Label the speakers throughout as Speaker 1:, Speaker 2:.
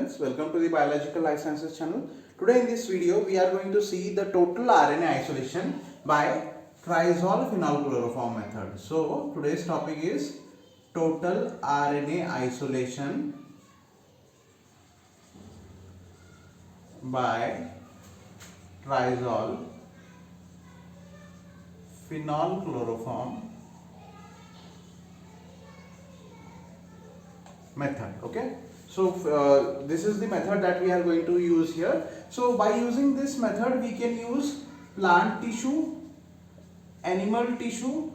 Speaker 1: students, welcome to the Biological Life Sciences channel. Today in this video we are going to see the total RNA isolation by triazole phenolchloroform method. So today's topic is total RNA isolation by triazole phenolchloroform method. Okay, so this is the method that we are going to use here. So by using this method we can use plant tissue, animal tissue,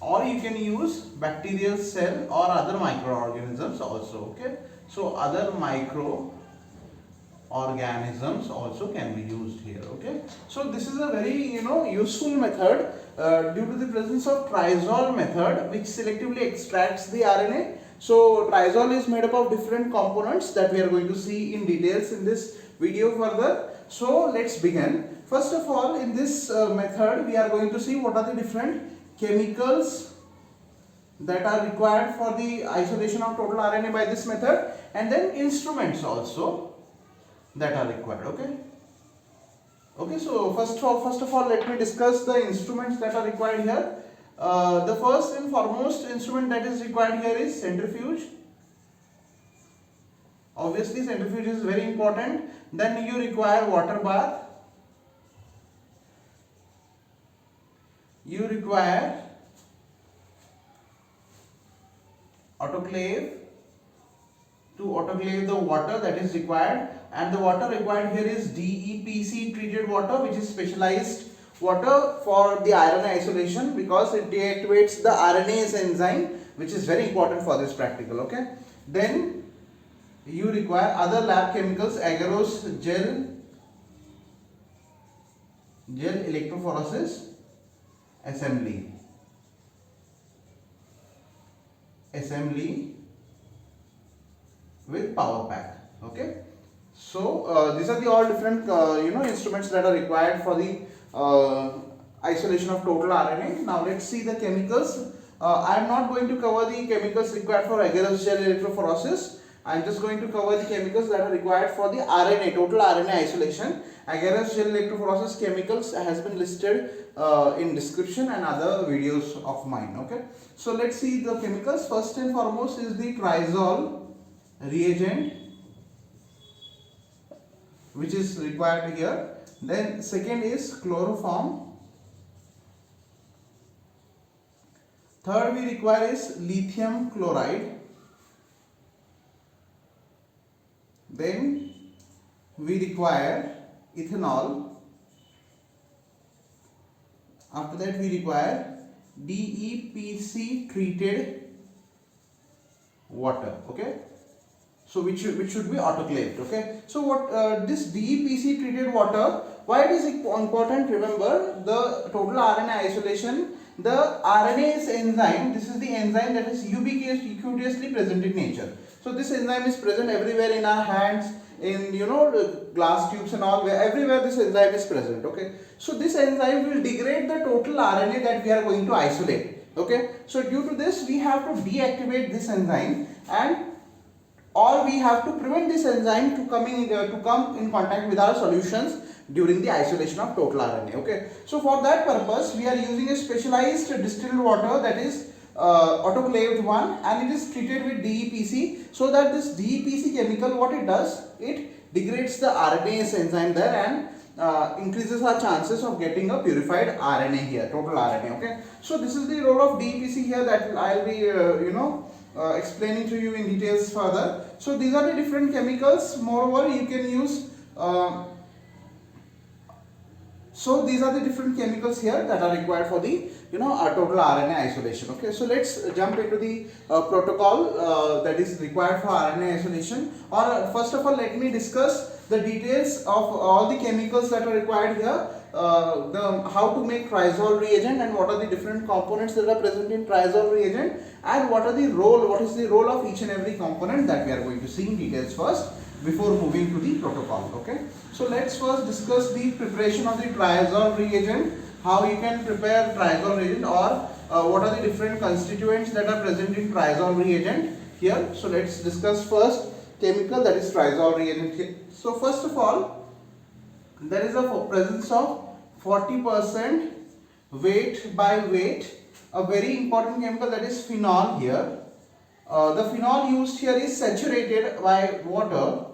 Speaker 1: or you can use bacterial cell or other microorganisms also. Okay, so other microorganisms also can be used here. Okay, so this is a very useful method due to the presence of triazole method, which selectively extracts the RNA. So triazole is made up of different components that we are going to see in details in this video further. So let's begin. First of all, in this method we are going to see what are the different chemicals that are required for the isolation of total RNA by this method, and then instruments also that are required. Okay, so first of all let me discuss the instruments that are required here. The first and foremost instrument that is required here is centrifuge. Obviously centrifuge is very important. Then you require water bath, you require autoclave to autoclave the water that is required, and the water required here is DEPC treated water, which is specialized water for the RNA isolation because it deactivates the RNase enzyme, which is very important for this practical. Okay, then you require other lab chemicals, agarose gel electrophoresis assembly with power pack. Okay, so these are the all different instruments that are required for the isolation of total RNA. Now let's see the chemicals. I am not going to cover the chemicals required for agarose gel electrophoresis. I am just going to cover the chemicals that are required for the RNA, total RNA isolation. Agarose gel electrophoresis chemicals has been listed in description and other videos of mine. Okay, so let's see the chemicals. First and foremost is the triazole reagent, which is required here. Then second is chloroform. Third we require is lithium chloride. Then we require ethanol. After that we require DEPC treated water. Okay, so which should be autoclaved. Okay, so what this DEPC treated water, why it is important? Remember, the total RNA isolation, the RNase enzyme, this is the enzyme that is ubiquitously present in nature. So this enzyme is present everywhere in our hands, in glass tubes and all, everywhere this enzyme is present. Okay, so this enzyme will degrade the total RNA that we are going to isolate. Okay, so due to this we have to deactivate this enzyme, or we have to prevent this enzyme to come in contact with our solutions during the isolation of total RNA. Okay, so for that purpose we are using a specialized distilled water, that is autoclaved one, and it is treated with DEPC, so that this DEPC chemical, what it does, it degrades the RNase enzyme there and increases our chances of getting a purified RNA here, total RNA. Okay, so this is the role of DEPC here that I'll be explaining to you in details further. So these are the different chemicals. Moreover, you can use so these are the different chemicals here that are required for the total RNA isolation. Okay, so let's jump into the protocol that is required for RNA isolation. Or first of all, let me discuss the details of all the chemicals that are required here. How to make triazole reagent, and what are the different components that are present in triazole reagent, and what is the role of each and every component that we are going to see in details first before moving to the protocol. Okay, so let's first discuss the preparation of the triazole reagent, how you can prepare triazole reagent, or what are the different constituents that are present in triazole reagent. here. So let's discuss first chemical, that is triazole reagent here. So first of all, there is a presence of 40% weight by weight, a very important chemical, that is phenol here. The phenol used here is saturated by water,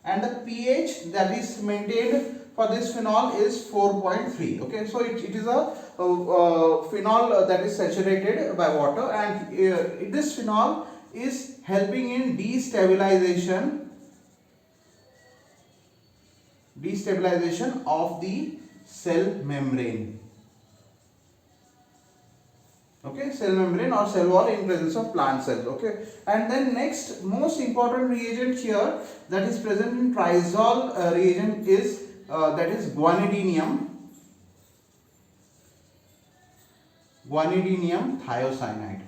Speaker 1: and the pH that is maintained for this phenol is 4.3. okay, so it is a phenol that is saturated by water, and this phenol is helping in destabilization of the cell membrane. Okay, cell membrane or cell wall in presence of plant cells. Okay, and then next most important reagent here that is present in triazole reagent is that is guanidinium thiocyanide.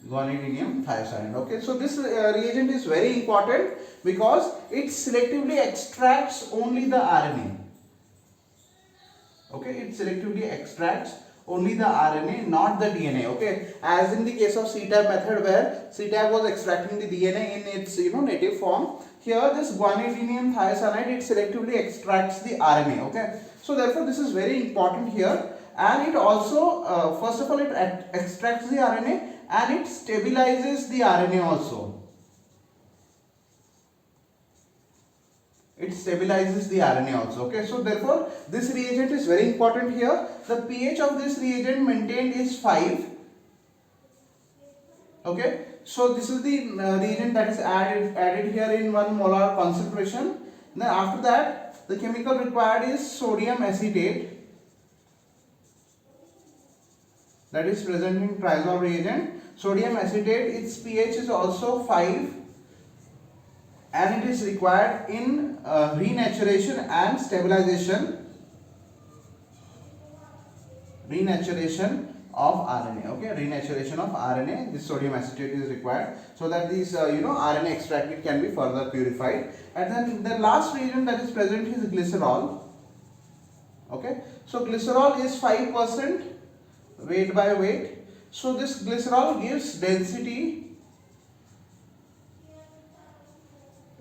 Speaker 1: Guanidinium thiocyanide. Okay, so this reagent is very important because it selectively extracts only the RNA. Okay, it selectively extracts only the RNA, not the DNA. Okay, as in the case of CTAB method where CTAB was extracting the DNA in its native form, here this guanidinium thiocyanide, it selectively extracts the RNA. Okay, so therefore this is very important here, and it also first of all it extracts the RNA and it stabilizes the RNA also. It stabilizes the RNA also. Okay, so therefore this reagent is very important here. The pH of this reagent maintained is 5. Okay, so this is the reagent that is added here in 1 molar concentration. Then after that the chemical required is sodium acetate, that is present in triazole reagent. Sodium acetate, its pH is also 5, and it is required in renaturation and stabilization of RNA. Okay, renaturation of RNA, this sodium acetate is required so that this RNA extracted can be further purified. And then the last reagent that is present is glycerol. Okay, so glycerol is 5% weight by weight. So this glycerol gives density,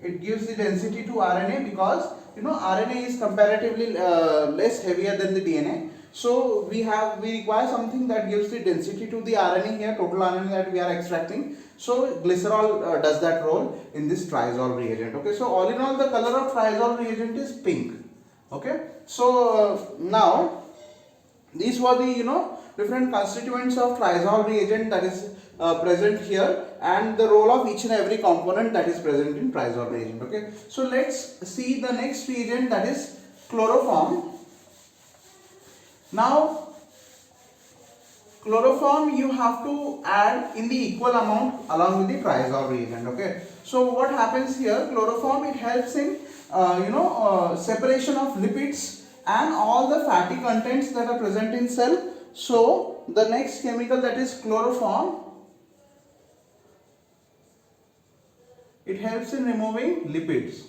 Speaker 1: it gives the density to RNA because RNA is comparatively less heavier than the DNA. So we require something that gives the density to the RNA here, total RNA that we are extracting. So glycerol does that role in this triazole reagent. Okay, so all in all the color of triazole reagent is pink. Okay, so now these were the different constituents of triazole reagent that is present here, and the role of each and every component that is present in triazole reagent. Okay, so let's see the next reagent, that is chloroform. Now chloroform you have to add in the equal amount along with the triazole reagent. Okay, so what happens here, chloroform, it helps in separation of lipids and all the fatty contents that are present in cell. So the next chemical, that is chloroform, it helps in removing lipids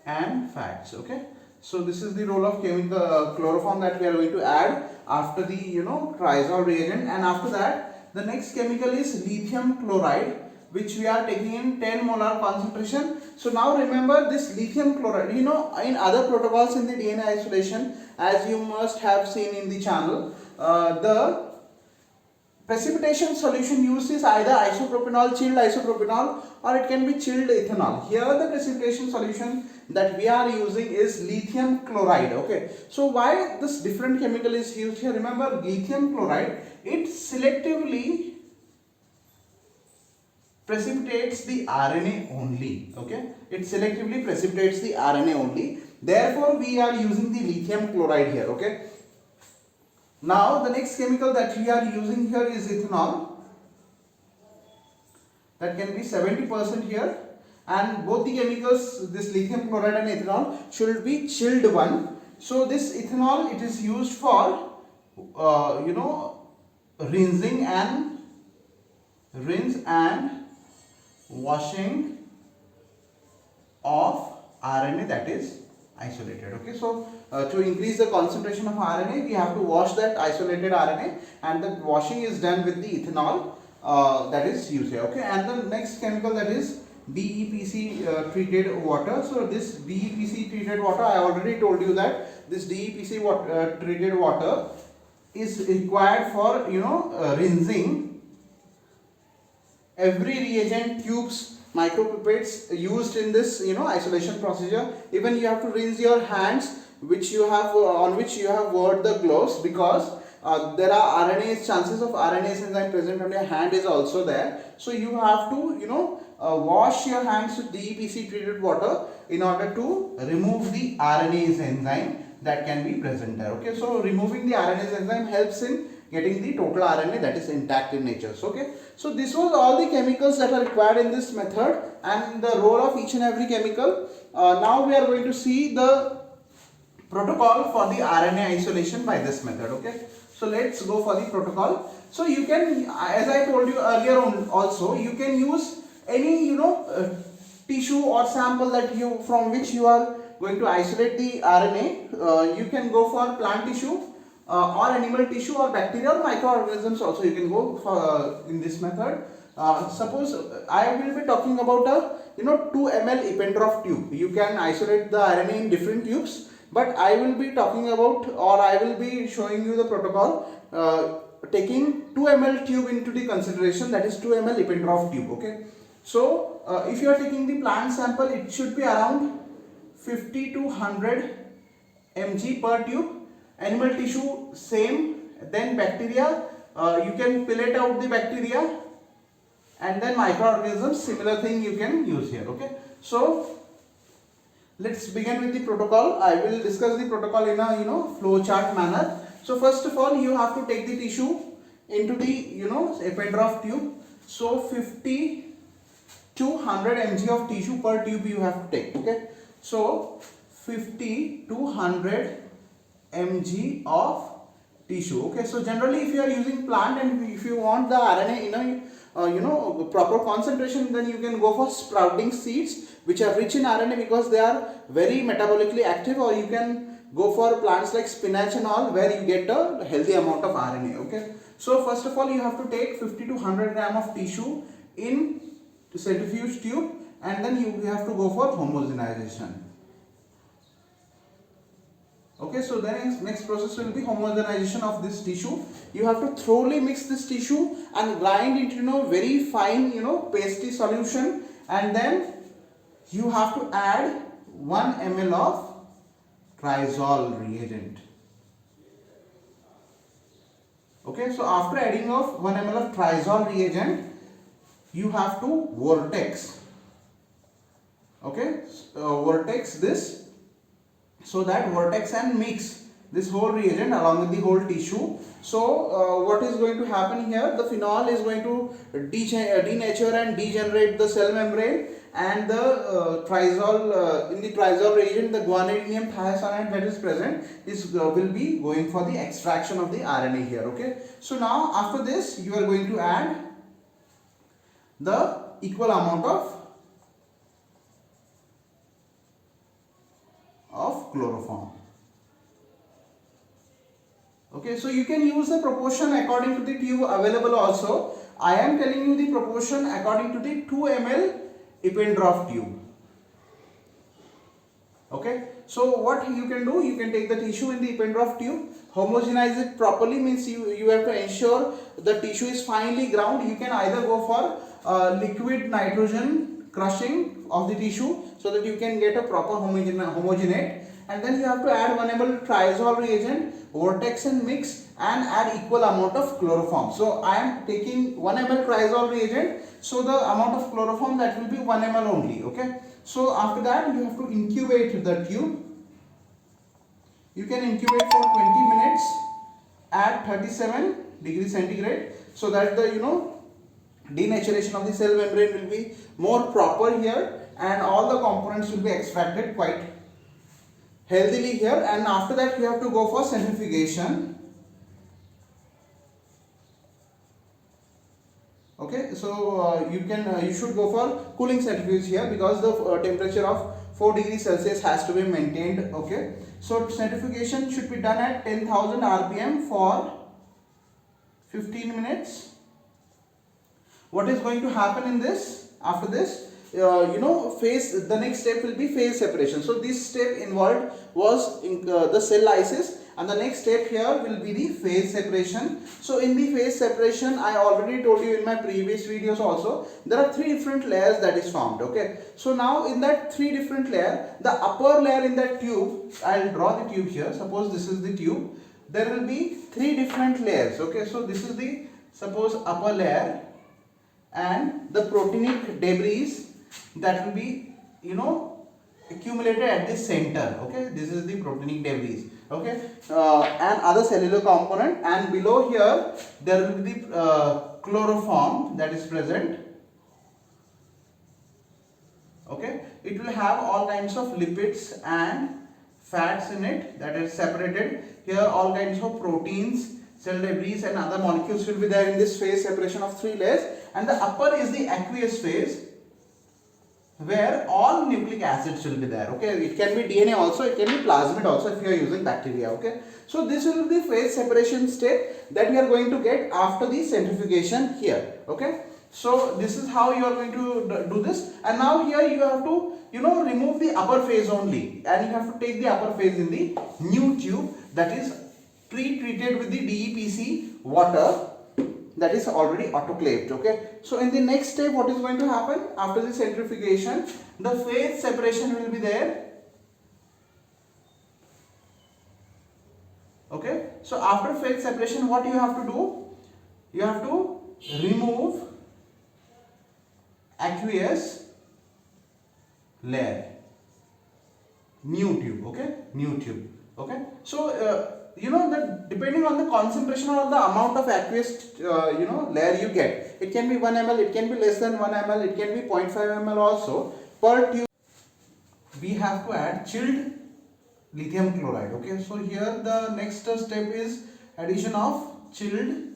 Speaker 1: and fats. Okay, so this is the role of chemical chloroform that we are going to add after the triazole reagent. And after that the next chemical is lithium chloride, which we are taking in 10 molar concentration. So now remember this lithium chloride, in other protocols in the DNA isolation, as you must have seen in the channel, the precipitation solution used is either isopropanol, chilled isopropanol, or it can be chilled ethanol. Here the precipitation solution that we are using is lithium chloride. Okay, so why this different chemical is used here? Remember, lithium chloride, it selectively precipitates the RNA only. Okay, it selectively precipitates the RNA only, therefore we are using the lithium chloride here. Okay, now the next chemical that we are using here is ethanol, that can be 70% here, and both the chemicals, this lithium chloride and ethanol, should be chilled one. So this ethanol, it is used for rinse and washing of RNA that is isolated. Okay, so to increase the concentration of RNA, we have to wash that isolated RNA, and the washing is done with the ethanol that is used here. Okay, and the next chemical, that is DEPC treated water. So this DEPC treated water, I already told you that this DEPC treated water is required for rinsing every reagent, tubes, micropipettes used in this isolation procedure. Even you have to rinse your hands, which you have on which you have wore the gloves, because there are chances of RNA enzyme present on your hand is also there. So you have to wash your hands with DEPC treated water in order to remove the RNase enzyme that can be present there. Okay, so removing the RNase enzyme helps in getting the total RNA that is intact in nature. So, okay, so this was all the chemicals that are required in this method and the role of each and every chemical. Now we are going to see the protocol for the RNA isolation by this method. Okay, so let's go for the protocol. So you can, as I told you earlier on also, you can use any tissue or sample that from which you are going to isolate the RNA. You can go for plant tissue or animal tissue or bacterial microorganisms also. You can go for in this method. Suppose I will be talking about a 2 ml Eppendorf tube. You can isolate the RNA in different tubes, but I will be talking about, or I will be showing you the protocol taking 2 ml tube into the consideration, that is 2 ml Eppendorf tube. Okay, so if you are taking the plant sample, it should be around 50 to 100 mg per tube. Animal tissue same, then bacteria, you can pellet out the bacteria, and then microorganisms, similar thing you can use here. Okay, so let's begin with the protocol. I will discuss the protocol in a flow chart manner. So first of all, you have to take the tissue into the Eppendorf tube. So 50 to 100 mg of tissue per tube you have to take. Okay, so 50 to 100 mg of tissue. Okay, so generally if you are using plant and if you want the RNA proper concentration, then you can go for sprouting seeds which are rich in RNA because they are very metabolically active, or you can go for plants like spinach and all where you get a healthy amount of RNA. Okay, so first of all you have to take 50 to 100 gram of tissue in centrifuge tube, and then you have to go for homogenization. Okay, so then next process will be homogenization of this tissue. You have to thoroughly mix this tissue and grind it very fine pasty solution, and then you have to add 1 ml of triazole reagent. Okay, so after adding of 1 ml of triazole reagent, you have to vortex. Okay, vortex this, so that vortex and mix this whole reagent along with the whole tissue. So what is going to happen here? The phenol is going to denature and degenerate the cell membrane, and the triazole in the triazole reagent, the guanidinium thiocyanate that is present will be going for the extraction of the RNA here. Okay, so now after this you are going to add the equal amount of chloroform. Okay, so you can use the proportion according to the tube available also. I am telling you the proportion according to the 2 ml Eppendorf tube. Okay, so what you can do, you can take the tissue in the Eppendorf tube, homogenize it properly, means you have to ensure the tissue is finely ground. You can either go for liquid nitrogen crushing of the tissue so that you can get a proper homogenate, and then you have to add 1 ml triazole reagent, vortex and mix, and add equal amount of chloroform. So I am taking 1 ml triazole reagent, so the amount of chloroform that will be 1 ml only. Okay, so after that you have to incubate the tube. You can incubate for 20 minutes at 37 degrees centigrade, so that the denaturation of the cell membrane will be more proper here, and all the components will be extracted quite healthily here. And after that you have to go for centrifugation. Okay, so you should go for cooling centrifuge here, because the temperature of 4 degrees Celsius has to be maintained. Okay, So centrifugation should be done at 10,000 rpm for 15 minutes. What is going to happen in this? After this, the next step will be phase separation. So this step involved was in, the cell lysis, and the next step here will be the phase separation. So in the phase separation, I already told you in my previous videos also, there are three different layers that is formed. Okay, so now in that three different layer, the upper layer in that tube, I'll draw the tube here. Suppose this is the tube. There will be three different layers. Okay, so this is the suppose upper layer, and the proteinic debris that will be accumulated at the center. Okay, this is the proteinic debris. Okay, and other cellular component, and below here there will be the chloroform that is present. Okay, it will have all kinds of lipids and fats in it that is separated. Here all kinds of proteins, cell debris and other molecules will be there in this phase separation of three layers. And the upper is the aqueous phase, where all nucleic acids will be there. Okay, it can be DNA also, it can be plasmid also if you are using bacteria. Okay, so this will be the phase separation step that we are going to get after the centrifugation here. Okay, so this is how you are going to do this. And now here you have to remove the upper phase only, and you have to take the upper phase in the new tube that is pre-treated with the DEPC water that is already autoclaved. Okay, so in the next step, what is going to happen after the centrifugation? The phase separation will be there. Okay, so after phase separation, what you have to do? You have to remove aqueous layer, new tube. Okay, new tube. Okay, so that depending on the concentration or the amount of aqueous layer you get, it can be 1 ml, it can be less than 1 ml, it can be 0.5 ml also per tube. We have to add chilled lithium chloride. Okay, so here the next step is addition of chilled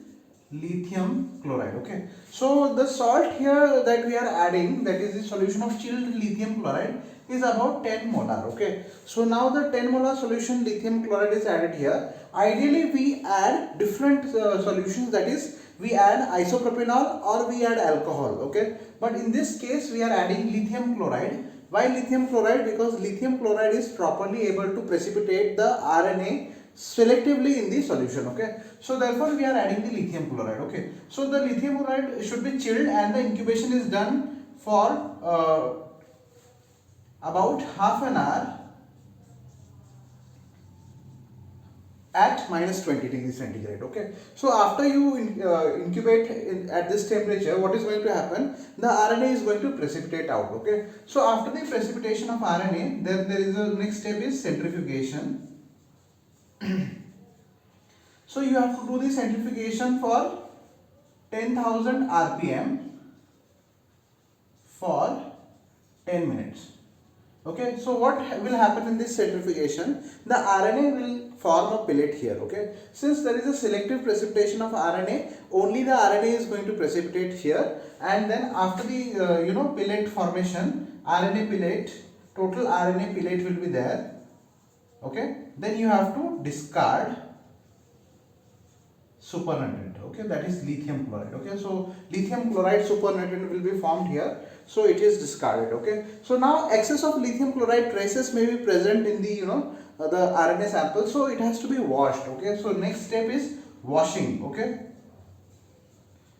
Speaker 1: lithium chloride. Okay, so the salt here that we are adding, that is the solution of chilled lithium chloride, is about 10 molar. Okay, so now the 10 molar solution lithium chloride is added here. Ideally we add different solutions, that is we add isopropanol or we add alcohol. Okay, but in this case we are adding lithium chloride. Why lithium chloride? Because lithium chloride is properly able to precipitate the RNA selectively in the solution. Okay, so therefore we are adding the lithium chloride. Okay, so the lithium chloride should be chilled, and the incubation is done for about half an hour at minus 20 degrees centigrade. Okay, so after you incubate at this temperature, what is going to happen? The RNA is going to precipitate out. Okay, so after the precipitation of RNA, then there is a next step is centrifugation. So you have to do the centrifugation for 10,000 rpm for 10 minutes. Okay, so what will happen in this centrifugation? The RNA will form a pellet here. Okay, since there is a selective precipitation of RNA, only the RNA is going to precipitate here, and then after the pellet formation, RNA pellet, total RNA pellet will be there. Okay, then you have to discard supernatant. Okay, that is lithium chloride. Okay, so lithium chloride supernatant will be formed here, so it is discarded. Okay, so now excess of lithium chloride traces may be present in the the RNA sample, so it has to be washed. Okay, so next step is washing. Okay,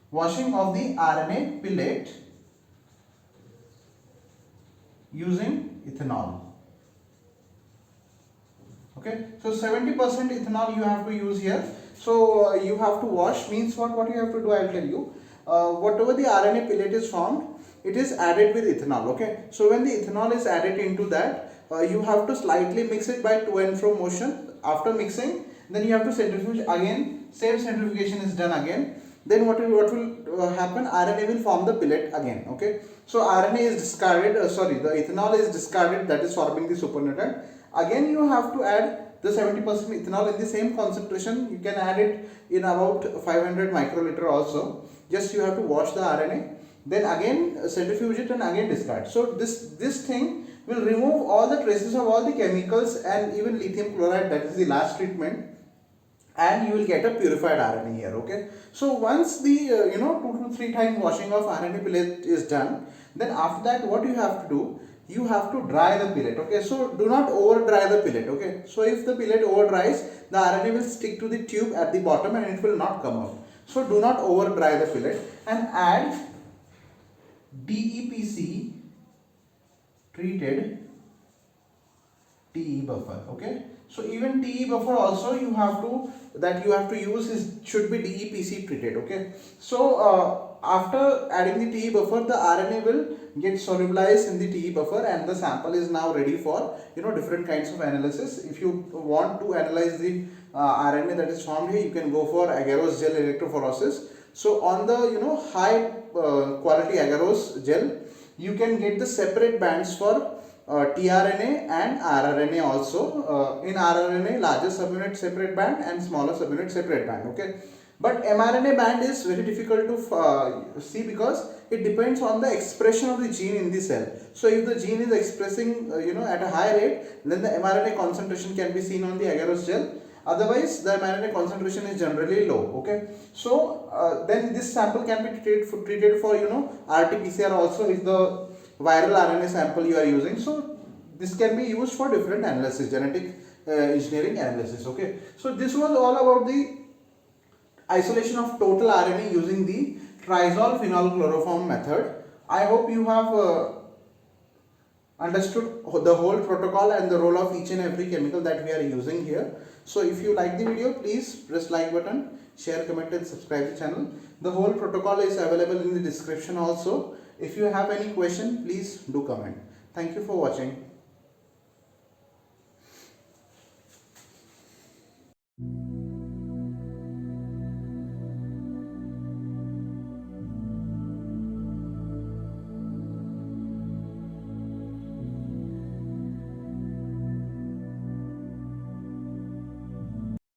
Speaker 1: washing of the RNA pellet using ethanol. Okay, so 70% ethanol you have to use here. So you have to wash, means what you have to do, I will tell you. Whatever the RNA pellet is formed, it is added with ethanol. Okay, so when the ethanol is added into that, you have to slightly mix it by to and fro motion. After mixing, then you have to centrifuge again. Same centrifugation is done again. Then what will happen? RNA will form the pellet again. Okay, so RNA is discarded. The ethanol is discarded, that is forming the supernatant. Again you have to add the 70% ethanol in the same concentration. You can add it in about 500 microliter also. Just you have to wash the RNA, then again centrifuge it and again discard. So this thing will remove all the traces of all the chemicals and even lithium chloride, that is the last treatment, and you will get a purified RNA here. Okay, so once the 2 to 3 times washing of RNA pellet is done, then after that what you have to do, you have to dry the pellet. Okay, so do not over dry the pellet. Okay, so if the pellet over dries, the RNA will stick to the tube at the bottom and it will not come out. So do not over dry the pellet, and add DEPC treated TE buffer. Okay, so even TE buffer also you have to use should be DEPC treated. Okay, so after adding the TE buffer, the RNA will get solubilized in the TE buffer, and the sample is now ready for different kinds of analysis. If you want to analyze the RNA that is formed here, you can go for agarose gel electrophoresis. So on the high quality agarose gel, you can get the separate bands for tRNA and rRNA also. In rRNA, larger subunit separate band and smaller subunit separate band. Okay, but mRNA band is very difficult to see because it depends on the expression of the gene in the cell. So if the gene is expressing at a high rate, then the mRNA concentration can be seen on the agarose gel. Otherwise, the mRNA concentration is generally low. Okay, so then this sample can be treated for RT-PCR also if the viral RNA sample you are using. So this can be used for different analysis, genetic engineering analysis. Okay, so this was all about the isolation of total RNA using the triazole phenol chloroform method. I hope you have understood the whole protocol and the role of each and every chemical that we are using here. So if you like the video, please press like button, share, comment and subscribe the channel. The whole protocol is available in the description also. If you have any question, please do comment. Thank you for watching.